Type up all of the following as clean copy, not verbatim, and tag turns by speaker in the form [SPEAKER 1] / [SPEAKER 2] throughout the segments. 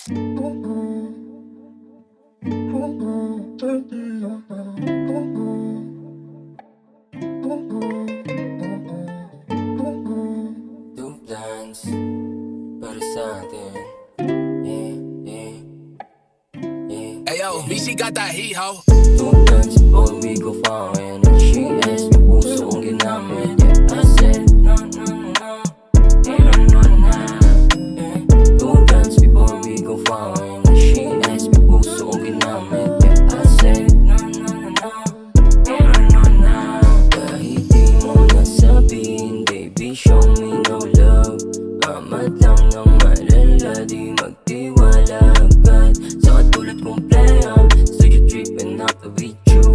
[SPEAKER 1] Two plans para sa atin.
[SPEAKER 2] Ayo, VC got that heat, ho.
[SPEAKER 1] Two plans before we go foreign. And she asked me puso kung ginamit. Yeah, I said no, no, no. No, no, no. Yeah. Two plans before we go foreign. And she asked me puso kung ginamit. Yeah, I said no, no, no. No, no, no. Kahit di mo nasabihin, baby, show me no love. Amat lang ng malala, di magtiwala agad. Sa katulad kong playa, studio tripping after with you.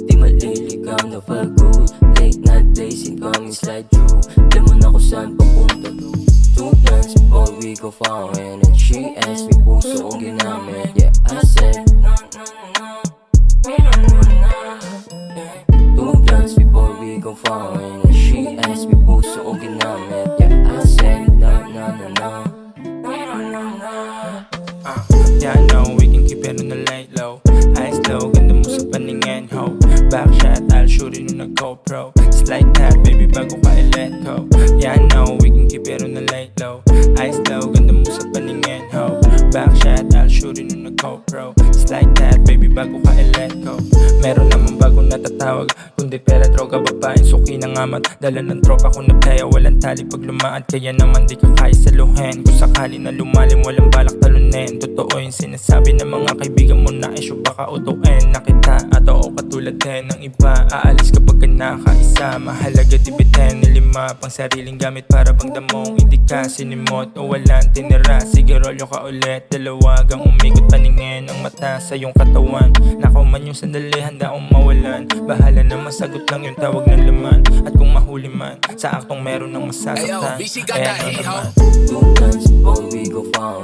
[SPEAKER 1] Di maliligaw na pagod, late night blazing coming slide through. Di mo na kung saan papunta to. Two plans before we go foreign. And she asked me puso kung ginamit. Yeah, I said no, no, no. No, no, no. Yeah. Two plans before we go foreign. And she asked me puso kung ginamit. Yeah, I said no, no, no, no. No, no, no, no.
[SPEAKER 3] Yeah, I know we can keep it on the light low. Eyes low, ganda mo sa paningin, ho. Backshot, I'll shoot it on a GoPro. Just like that, baby, bago ka i-let go. Yeah, I know we can keep it on the light low. Eyes low, ganda mo sa paningin, ho. Backshot, I'll shoot it on a GoPro. Just like that, baby, bago ka i-let go. Meron naman bagong natatawag, kundi pera, droga, babaeng suki ng amat. Dala ng tropa ko na playa, walang tali pag lumaad. Kaya naman di ka kaya saluhin. Kung sakali na lumalim, walang balak talunin. Totoo yung sinasabi ng mga kaibigan mo na isyo baka utuin na kita. At oo, katulad din ng iba, aalis kapag ka nakaisa. Mahalaga di bitin, nilima pang sariling gamit para bang damong hindi ka sinimot o walang tinira. Sige, rolyo ka ulit, dalawagang umikot paningin ang mata sa iyong katawan. Nakauman yung sandali, handa akong mawalan. Bahala na masagot lang yung tawag ng laman. At kung mahuli man, sa aktong meron ng masasaktan.
[SPEAKER 2] Ayo, VC got that heat, ho.
[SPEAKER 1] Two plans before we go foreign.